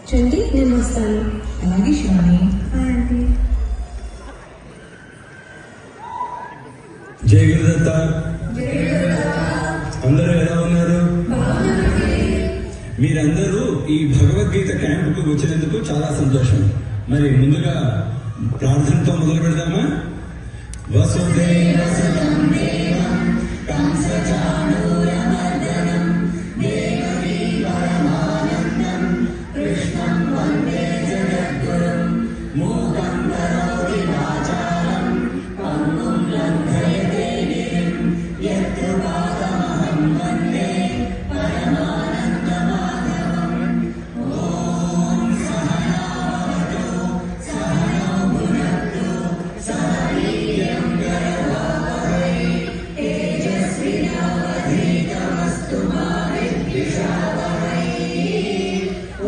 చండి నేను వస్తాను. అలాగే శివాని. ఆంటీ. జై గురుదత్త. అందరూ ఎలా ఉన్నారు? మీరందరూ ఈ భగవద్గీత క్యాంపుకు వచ్చినందుకు చాలా సంతోషం. మరి ముందుగా ప్రార్థనతో మొదలు పెడదామా? వసుదేవ సుతం దేవం కంసచాణూరమర్దనం దేవకీ పరమానందం కృష్ణం వందే జగద్గురుం మూకం కరోతి వాచాలం పంగుం లంఘయతే గిరిం యత్కృపాతమహం వందే పరమానందమాధవం. ఓం సహనావతు సహనౌ భునక్తు సహ వీర్యం కరవావహై తేజస్వినావధీతమస్తు మా విద్విషావహై.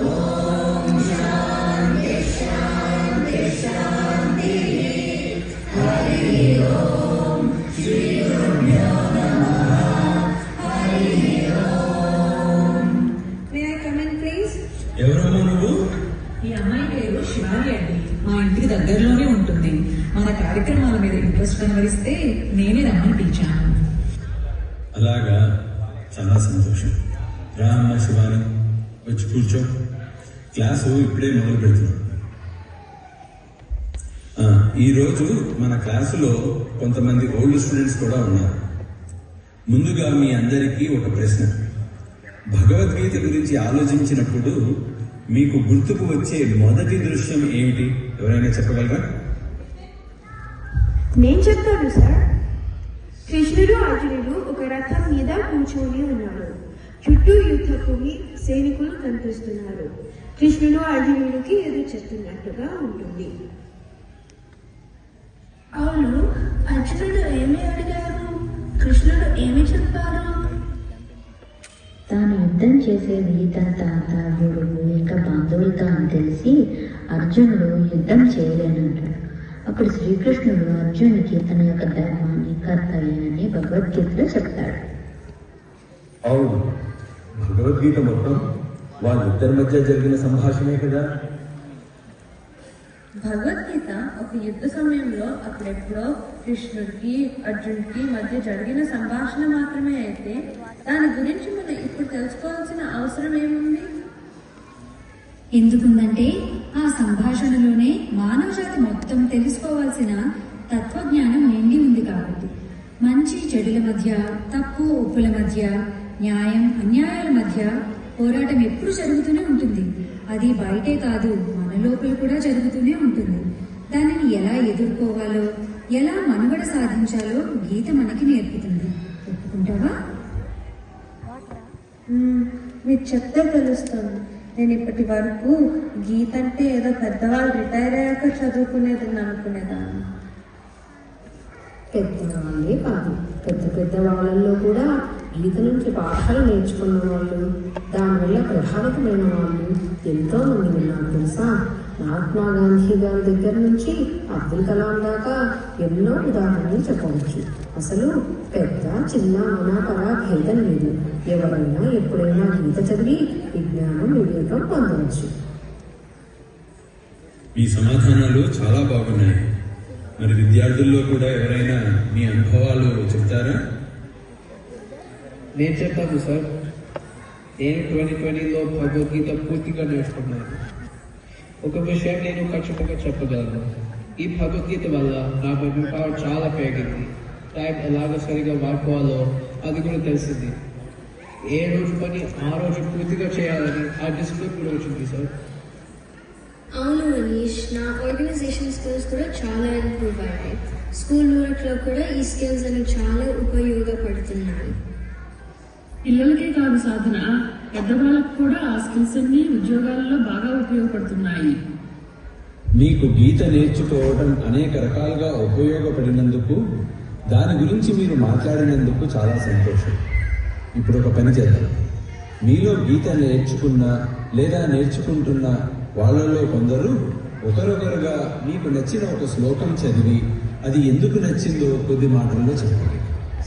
ఓం శాంతి శాంతి శాంతి. హరి ఓం. శ్రీ గురుభ్యో నమః. హరి ఓం. May I come in please? ఎవరమ్మా నువ్వు? ఈ అమ్మాయి పేరు శివాని అండి. మా ఇంటికి దగ్గరలోనే ఉంటుంది. మన కార్యక్రమాల మీద ఇంట్రెస్ట్ కనబరిస్తే నేనే రమ్మని పిలిచాను. అలాగా, చాలా సంతోషం. రా అమ్మ శివాని, వచ్చి కూర్చో. క్లాసు ఇప్పుడే మొదలు పెడుతున్నాం. ఈరోజు మన క్లాసులో కొంతమంది ఓల్డ్ స్టూడెంట్స్ కూడా ఉన్నారు. ముందుగా మీ అందరికీ ఒక ప్రశ్న. భగవద్గీత గురించి ఆలోచించినప్పుడు మీకు గుర్తుకు వచ్చే మొదటి దృశ్యం ఏమిటి? ఎవరైనా చెప్పగలరా? నేను చెప్తాను సార్. కృష్ణుడు అర్జునుడు ఒక రథం మీద కూర్చొని ఉన్నారు. చుట్టూ యుద్ధ భూమి, సైనికులు కనిపిస్తున్నారు. కృష్ణుడు అర్జునుడికి ఎదురు చెప్తున్నట్టుగా ఉంటుంది. అవును, అర్జునుడు ఏమి అడిగారు? కృష్ణుడు ఏమి చెప్పారు? తాను యుద్ధం చేసేది తన తాత, గురువు ఇంకా బంధువులతో అని తెలిసి అర్జునుడు యుద్ధం చేయలేనంటాడు. అప్పుడు శ్రీకృష్ణుడు అర్జునుడికి తన యొక్క ధర్మాన్ని, కర్తవ్యాన్ని భగవద్గీతలో చెప్తాడు. అవును, భగవద్గీత మొత్తం వాళ్ళిద్దరి మధ్య జరిగిన సంభాషణే కదా. భగవద్గీత ఒక యుద్ధ సమయంలో అప్పుడెప్పుడో కృష్ణుడికి అర్జునుడికి మధ్య జరిగిన సంభాషణ మాత్రమే అయితే దాని గురించి మనం ఇప్పుడు తెలుసుకోవాల్సిన అవసరం ఏముంది? ఎందుకుందంటే ఆ సంభాషణలోనే మానవ జాతి మొత్తం తెలుసుకోవాల్సిన తత్వజ్ఞానం నిండి ఉంది కాబట్టి. మంచి చెడుల మధ్య, తప్పు ఒప్పుల మధ్య, న్యాయం అన్యాయాల మధ్య పోరాటం ఎప్పుడు జరుగుతూనే ఉంటుంది. అది బయటే కాదు, మన లోపల కూడా జరుగుతూనే ఉంటుంది. దానిని ఎలా ఎదుర్కోవాలో, ఎలా మనుగడ సాధించాలో గీత మనకి నేర్పుతుంది. ఒప్పుకుంటావా? మీరు చెప్తే తెలుస్తుంది. నేను ఇప్పటి వరకు గీత అంటే ఏదో పెద్దవాళ్ళు రిటైర్ అయ్యాక చదువుకునేదని అనుకునేదాన్ని. పెద్దవాళ్ళే కాదు, పెద్ద పెద్ద వాళ్ళల్లో కూడా గీత నుంచి పాఠాలు నేర్చుకున్న వాళ్ళు, దానివల్ల ప్రభావితమైన వాళ్ళు ఎంతో మంది ఉన్నారు తెలుసా. మహాత్మా గాంధీ గారి దగ్గర నుంచి అబ్దుల్ కలాం దాకా ఎన్నో ఉదాహరణలు చెప్పవచ్చు. అసలు పెద్ద చిన్న మనాపర భేదం లేదు. ఎవరైనా ఎప్పుడైనా గీత చదివి విజ్ఞానం, వివేకం పొందవచ్చు. మీ సమాధానాలు చాలా బాగున్నాయి. మరి విద్యార్థుల్లో కూడా ఎవరైనా మీ అనుభవాలు చెప్తారా? నేను చెప్తాను సార్. నేను 2020లో భగవద్గీత పూర్తిగా నేర్చుకున్నాను. ఒక విషయం నేను ఖచ్చితంగా చెప్పగలను. ఈ భగవద్గీత వల్ల నా మెమరీ పవర్ చాలా పెరిగింది. టైం ఎలాగ సరిగా వాడుకోవాలో అది కూడా తెలిసింది. ఏ రోజు పని ఆ రోజు పూర్తిగా చేయాలని ఆ డిసిప్లిన్ కూడా వచ్చింది సార్. అవును మనీష్, నా ఆర్గనైజేషన్ స్కిల్స్ కూడా చాలా ఇంప్రూవ్ అయ్యాయి. స్కూల్ వర్క్లో కూడా ఈ స్కిల్స్ అని చాలా ఉపయోగపడుతున్నాయి. పిల్లలకే కాదు సాధన, పెద్దవాళ్ళకు కూడా ఆ స్కిల్స్ అన్ని ఉద్యోగాలలో బాగా ఉపయోగపడుతున్నాయి. మీకు గీత నేర్చుకోవడం అనేక రకాలుగా ఉపయోగపడినందుకు, దాని గురించి మీరు మాట్లాడినందుకు చాలా సంతోషం. ఇప్పుడు ఒక పని చేద్దాం. మీలో గీత నేర్చుకున్న లేదా నేర్చుకుంటున్న వాళ్ళలో కొందరు ఒకరొకరుగా మీకు నచ్చిన ఒక శ్లోకం చదివి అది ఎందుకు నచ్చిందో కొద్ది మాటల్లో చెప్పండి.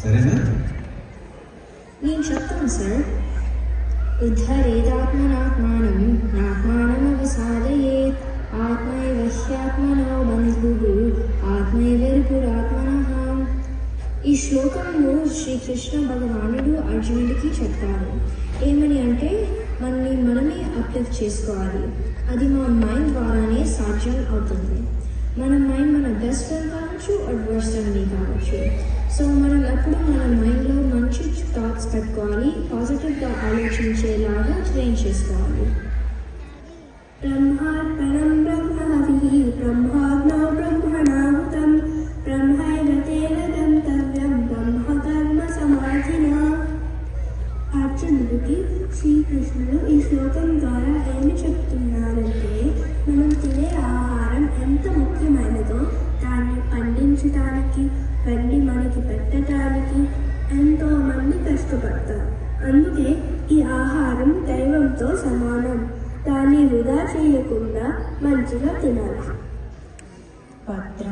సరేనా? నేను చెప్తాను సార్. ఉద్ధరేదాత్మనాత్మానం నాత్మానం చెప్తారు. ఏమని అంటే మనల్ని మనమే అప్లిఫ్ట్ చేసుకోవాలి. అది మన మైండ్ ద్వారానే సాధ్యం అవుతుంది. మన మైండ్ మన బెస్ట్ ఫ్రెండ్ కావచ్చు, వర్స్ట్ ఫ్రెండ్ కావచ్చు. సో మనం ఎప్పుడు మన మైండ్లో మంచి థాట్స్ పెట్టుకోవాలి, పాజిటివ్గా ఆలోచించేలాగా ట్రైన్ చేసుకోవాలి. బ్రహ్మార్పణం బ్రహ్మహవిః బ్రహ్మాగ్నౌ బ్రహ్మణాహుతం బ్రహ్మైవతేన గంతవ్యం బ్రహ్మకర్మ సమాధినా. అర్జునుడికి శ్రీకృష్ణుడు ఈ శ్లోకం ద్వారా ఏమి చెప్తున్నారంటే, మనం తినే ఆహారం ఎంత ముఖ్యమైనదో దాన్ని పండించడానికి, వెళ్ళి మనకి పెట్టడానికి ఎంతోమంది కష్టపడతారు. అందుకే ఈ ఆహారం దైవంతో సమానం. దాన్ని వృధా చేయకుండా మంచిగా తినాలి. పత్ర